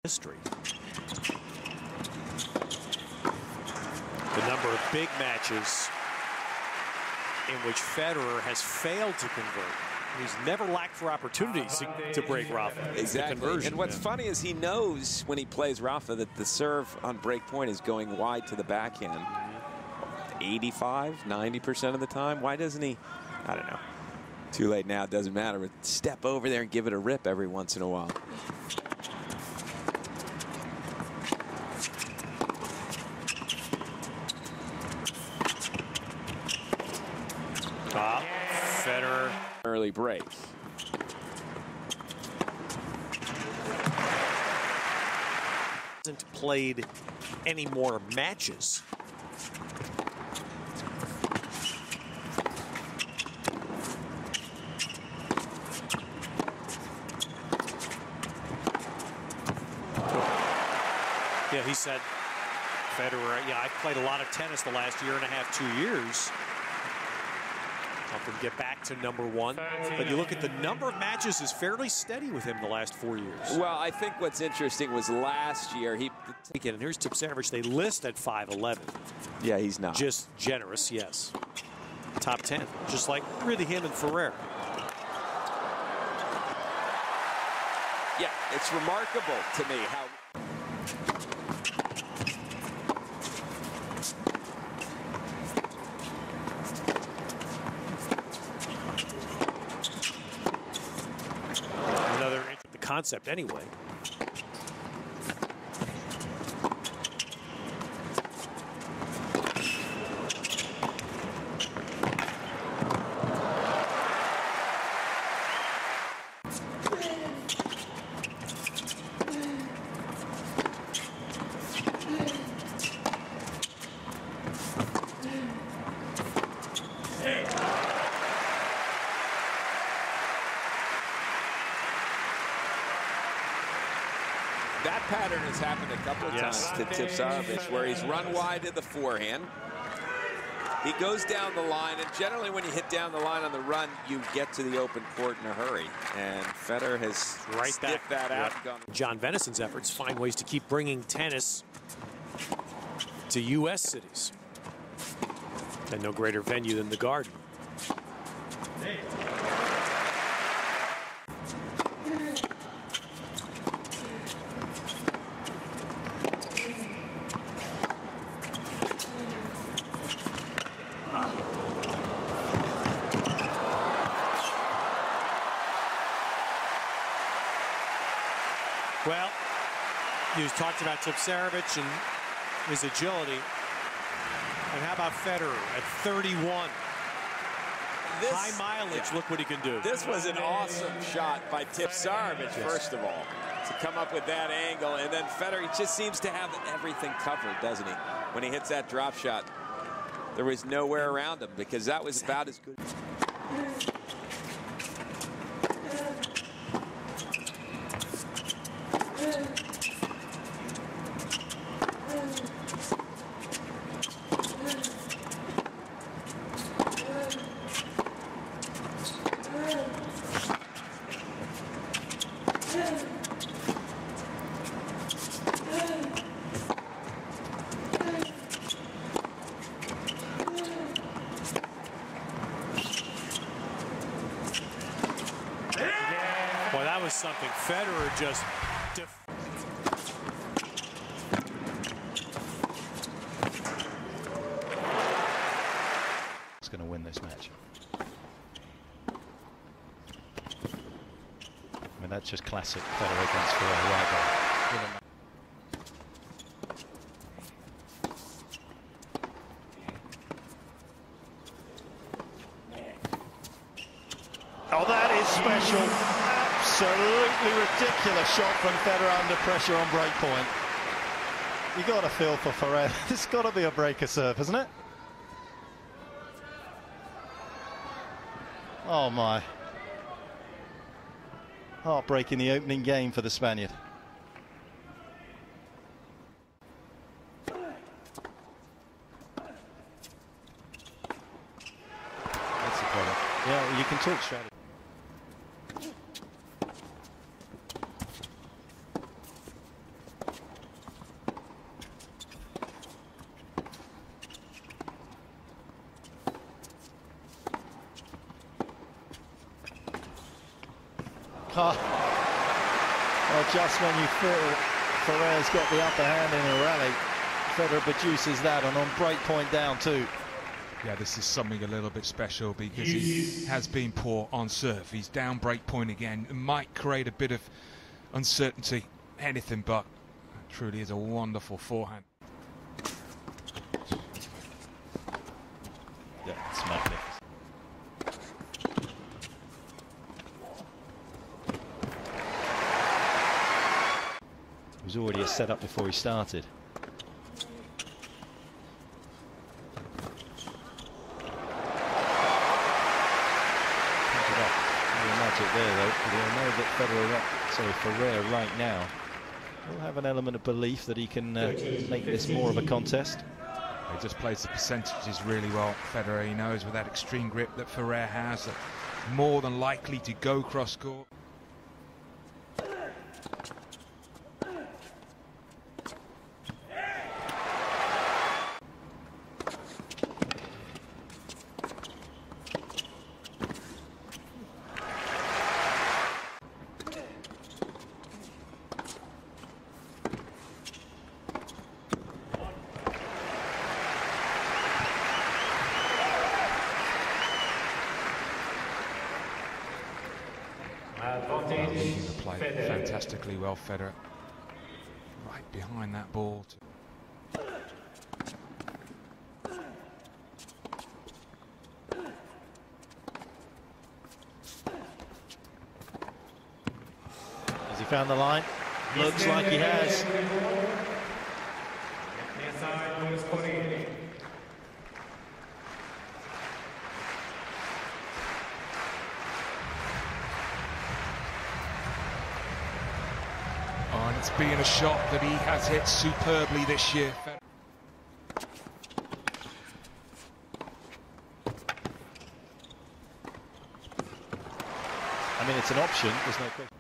history. The number of big matches in which Federer has failed to convert. He's never lacked for opportunities to break Rafa. Exactly. And what's funny is he knows when he plays Rafa that the serve on break point is going wide to the backhand 85, 90% of the time. Why doesn't he? I don't know. Too late now, it doesn't matter. But step over there and give it a rip every once in a while. Federer. Early break. Hasn't played any more matches. Yeah, he said, Federer, yeah, I've played a lot of tennis the last year and a half, 2 years. Help him get back to #1. But you look at the number of matches is fairly steady with him the last 4 years. Well, I think what's interesting was last year he. And here's Tipsarevic. They list at 5'11". Yeah, he's not. Just generous, yes. Top 10, just like really him and Federer. Yeah, it's remarkable to me how. The concept anyway. That pattern has happened a couple of times to Tipsarevic, where he's run wide to the forehand. He goes down the line, and generally when you hit down the line on the run, you get to the open court in a hurry. And Federer has stiffed that out. John Venison's efforts find ways to keep bringing tennis to U.S. cities. And no greater venue than the Garden. Well, you talked about Tipsarevic and his agility. And how about Federer at 31? High mileage, look what he can do. This was an awesome shot by Tipsarevic, first of all, to come up with that angle. And then Federer, he just seems to have everything covered, doesn't he? When he hits that drop shot, there was nowhere around him because that was about as good. Boy, that was something. Federer just... It's going to win this match. I mean, that's just classic Federer against Federer right there. Oh, that is special. Absolutely ridiculous shot from Federer under pressure on break point. You got to feel for Federer. It's got to be a breaker serve, hasn't it? Oh my. Heartbreaking the opening game for the Spaniard. That's the problem. Yeah, well, you can talk strategy. Well, just when you feel Ferrer's got the upper hand in a rally, Federer produces that, and on break point down too. Yeah, this is something a little bit special because he has been poor on serve. He's down break point again. It might create a bit of uncertainty, anything but. It truly is a wonderful forehand. Yeah, it's magnificent. It was already a setup before he started. Magic there though, but he'll know that Ferrer right now will have an element of belief that he can make this more of a contest. He just plays the percentages really well, Federer. He knows with that extreme grip that Ferrer has, that more than likely to go cross court. Played fantastically well, Federer. Right behind that ball. Has he found the line? Looks like he has. Oh, and it's been a shot that he has hit superbly this year. I mean, it's an option, there's no question.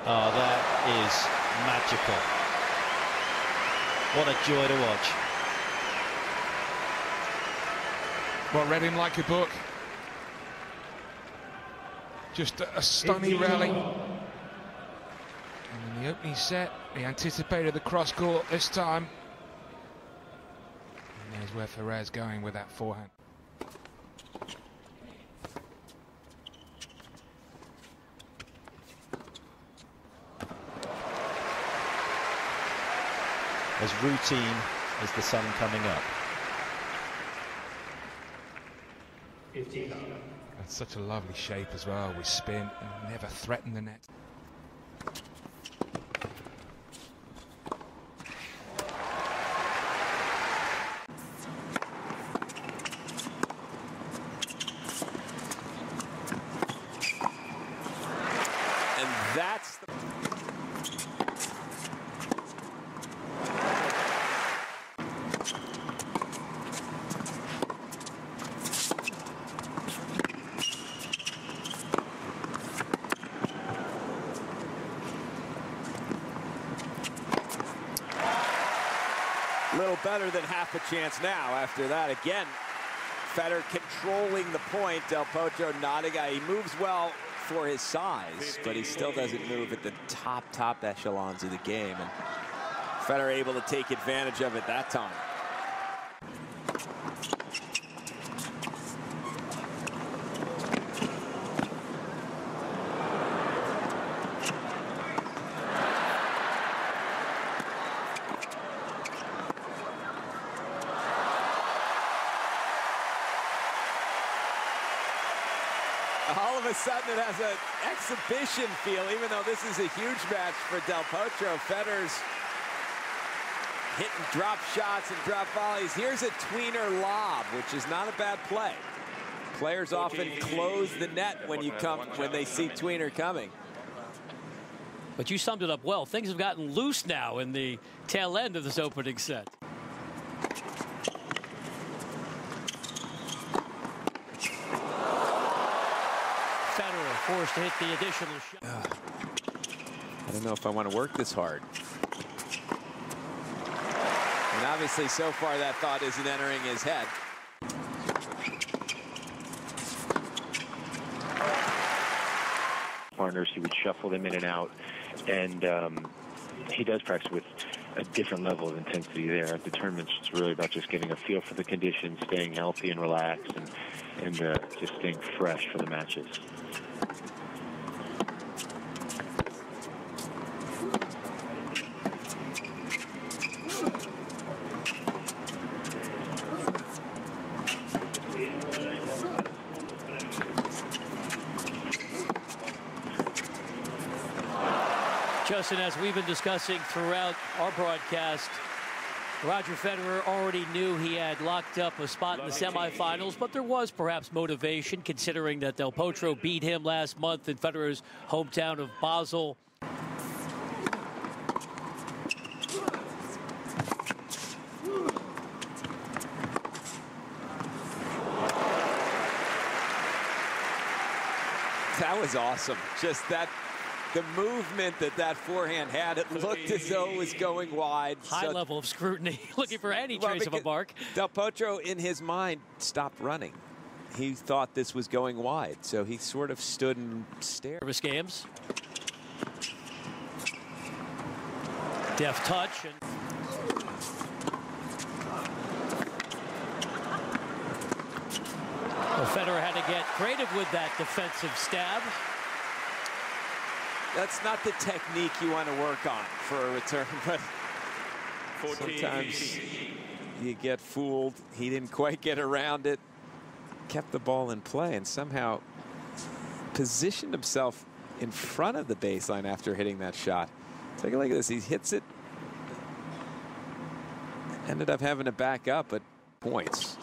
Oh, that is magical. What a joy to watch. Well, read him like a book. Just a stunning rally. And in the opening set, he anticipated the cross court this time. And there's where Ferrer's going with that forehand. As routine as the sun coming up. That's such a lovely shape as well, with spin and never threaten the net. And that's the... Little better than half a chance now after that. Again, Federer controlling the point. Del Potro nodding. He moves well for his size, but he still doesn't move at the top echelons of the game. And Federer able to take advantage of it that time. All of a sudden, it has an exhibition feel, even though this is a huge match for Del Potro. Federer's hitting drop shots and drop volleys. Here's a tweener lob, which is not a bad play. Players often close the net when they see tweener coming. But you summed it up well. Things have gotten loose now in the tail end of this opening set. forced to hit the additional shot. I don't know if I want to work this hard. And obviously, so far, that thought isn't entering his head. Partners, he would shuffle them in and out, and he does practice with a different level of intensity there. At the tournaments, it's really about just getting a feel for the conditions, staying healthy and relaxed, and just staying fresh for the matches. Justin, as we've been discussing throughout our broadcast, Roger Federer already knew he had locked up a spot in the semifinals, but there was perhaps motivation considering that Del Potro beat him last month in Federer's hometown of Basel. That was awesome. Just that. The movement that forehand had, it looked as though it was going wide. High level of scrutiny, looking for any trace of a mark. Del Potro, in his mind, stopped running. He thought this was going wide, so he sort of stood and stared. Service games. Deft touch. And well, Federer had to get creative with that defensive stab. That's not the technique you want to work on for a return, but sometimes you get fooled. He didn't quite get around it, kept the ball in play, and somehow positioned himself in front of the baseline after hitting that shot. Take a look at this. He hits it, ended up having to back up at points.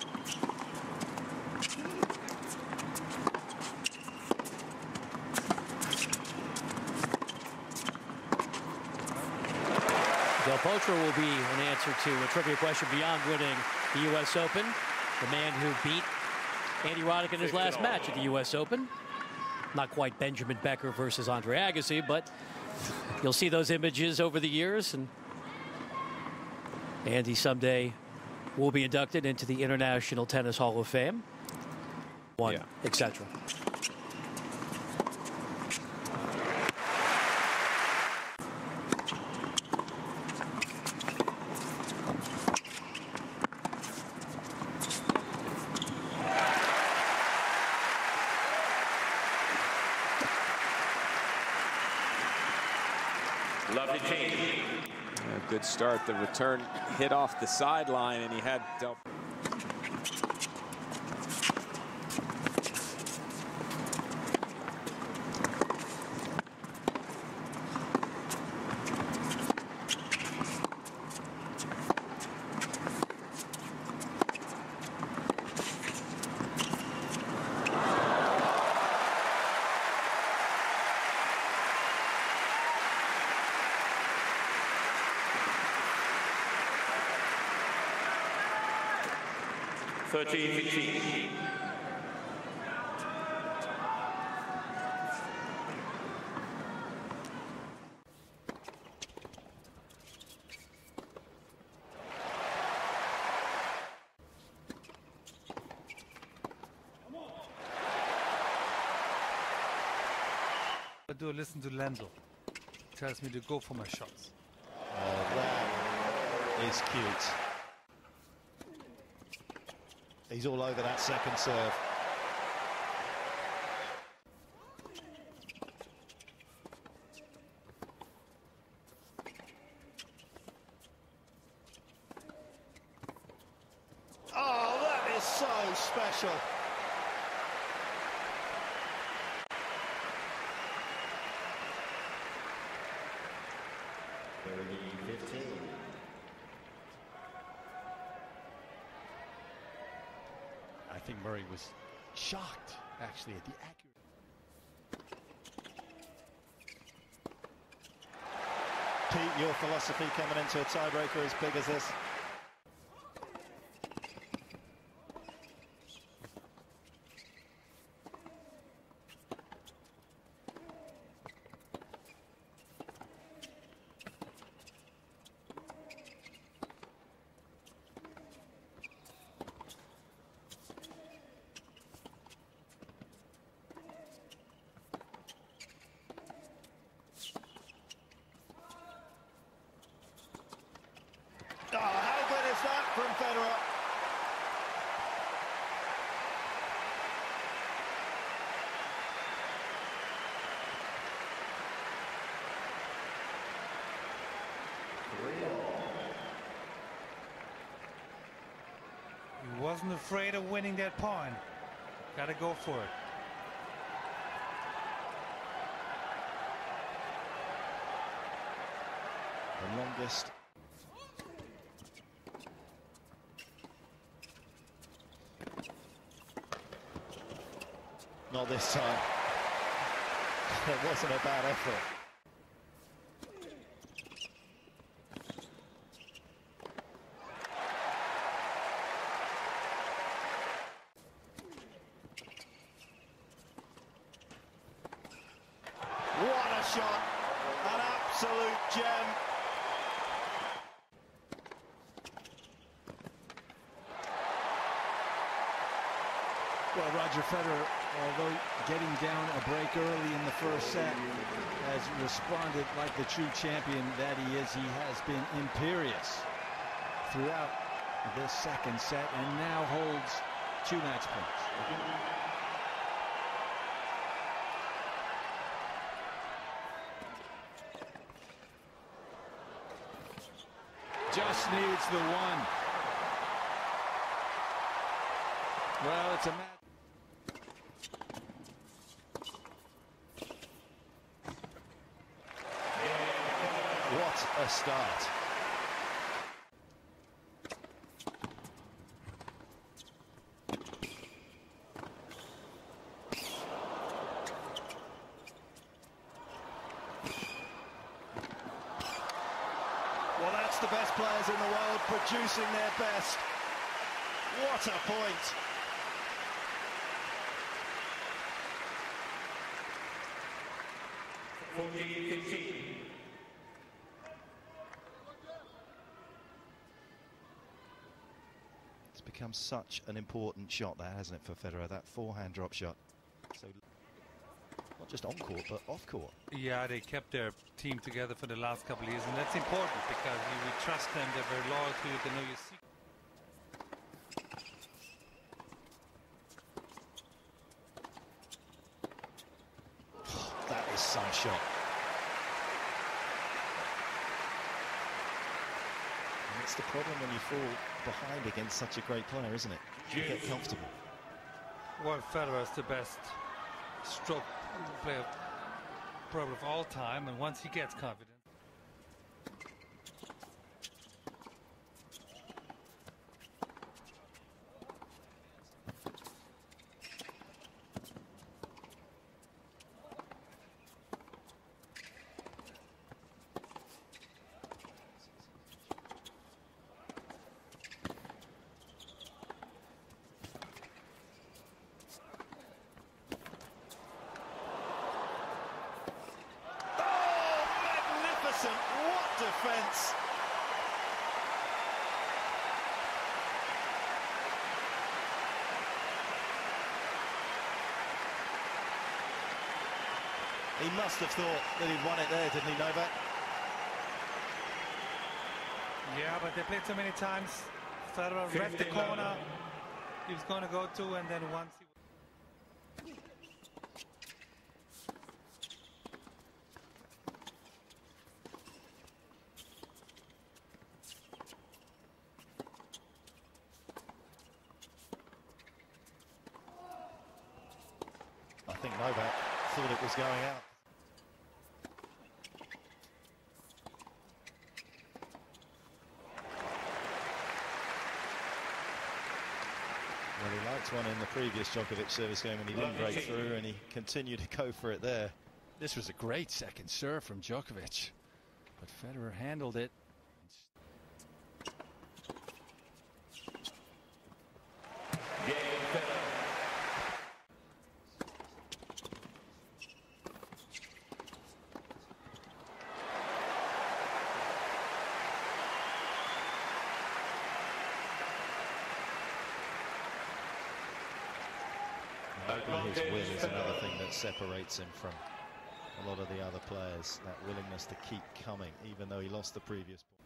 Del Potro will be an answer to a trivia question beyond winning the U.S. Open. The man who beat Andy Roddick in his last match at the U.S. Open. Not quite Benjamin Becker versus Andre Agassi, but you'll see those images over the years. And Andy someday will be inducted into the International Tennis Hall of Fame. Etc. Lovely change. A good start. The return hit off the sideline, and he had Del. I do listen to Lendl. Tells me to go for my shots. Oh, that is cute. He's all over that second serve. Oh, that is so special. I think Murray was shocked, actually, at the accuracy. Pete, your philosophy coming into a tiebreaker as big as this? He wasn't afraid of winning that point. Gotta go for it. The longest. Not this time. It wasn't a bad effort. What a shot! An absolute gem. Well, Roger Federer, although getting down a break early in the first set, has responded like the true champion that he is. He has been imperious throughout this second set and now holds 2 match points. Just needs the one. Well, it's a match. What a start. Well, that's the best players in the world producing their best. What a point. It's become such an important shot there, hasn't it, for Federer, that forehand drop shot. So not just on court, but off court. Yeah, they kept their team together for the last couple of years, and that's important because we trust them. They're very loyal to you. They know your secret. That is some shot. And it's the problem when you fall behind against such a great player, isn't it? You get comfortable. Well, Federer is the best stroke player probably of all time, and once he gets confident. What defense! He must have thought that he'd won it there, didn't he, Novak? Yeah, but they played so many times. Federer read the corner he was going to go to, and then once he... I think Novak thought it was going out. Well, he liked one in the previous Djokovic service game and he didn't break through, and he continued to go for it there. This was a great second serve from Djokovic, but Federer handled it. His will is another thing that separates him from a lot of the other players, that willingness to keep coming, even though he lost the previous ball.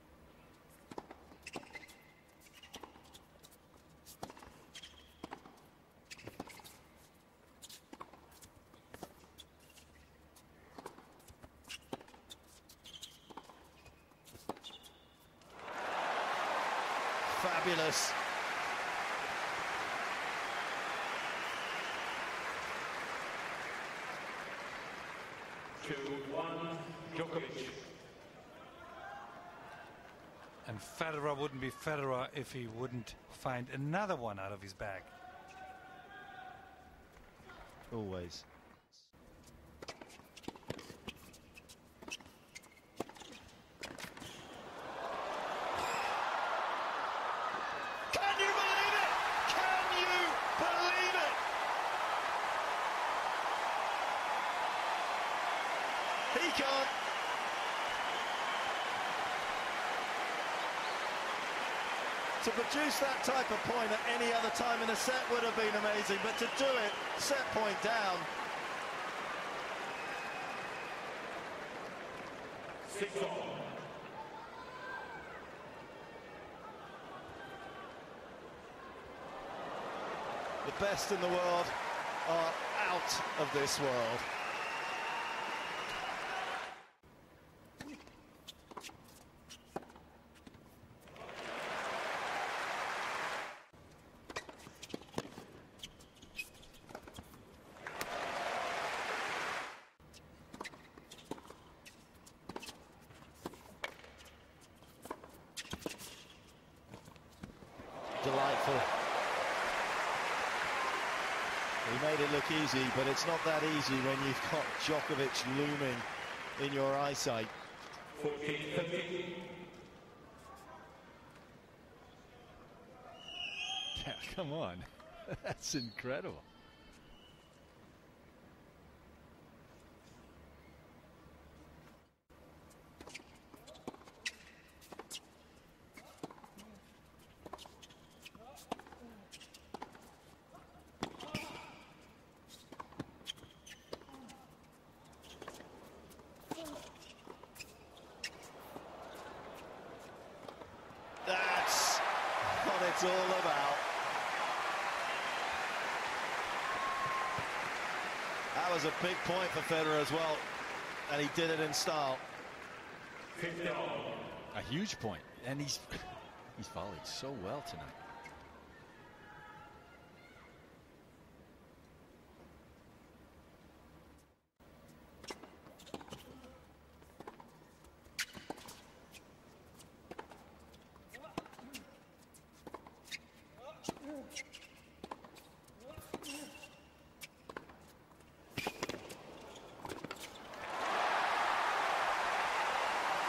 fabulous. Djokovic. And Federer wouldn't be Federer if he wouldn't find another one out of his bag. Always. Can you believe it? Can you believe it? He can't. To produce that type of point at any other time in a set would have been amazing, but to do it set point down. 6-all. The best in the world are out of this world. Delightful. He made it look easy, but it's not that easy when you've got Djokovic looming in your eyesight. 14-15. Yeah, come on. That's incredible. That's what it's all about. That was a big point for Federer as well, and he did it in style. A huge point, and he's volleyed so well tonight.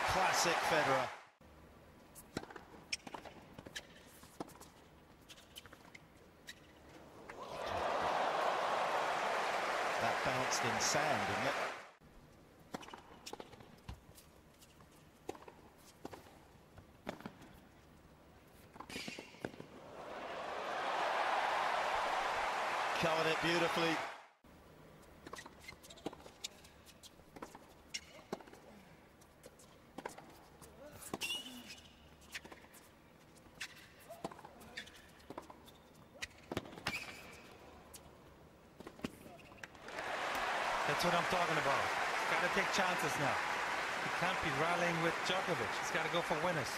Classic Federer. That bounced in sand, didn't it? Covered it beautifully. That's what I'm talking about. He's got to take chances now. He can't be rallying with Djokovic. He's got to go for winners.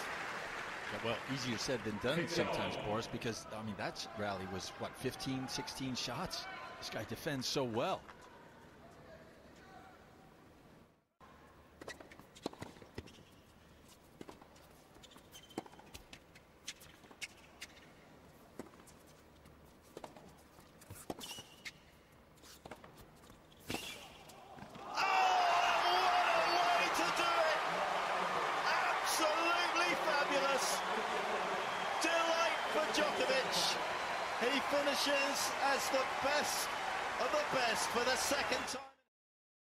Yeah, well, easier said than done sometimes, Boris, because, I mean, that rally was, what, 15, 16 shots? This guy defends so well. Djokovic, he finishes as the best of the best for the second time.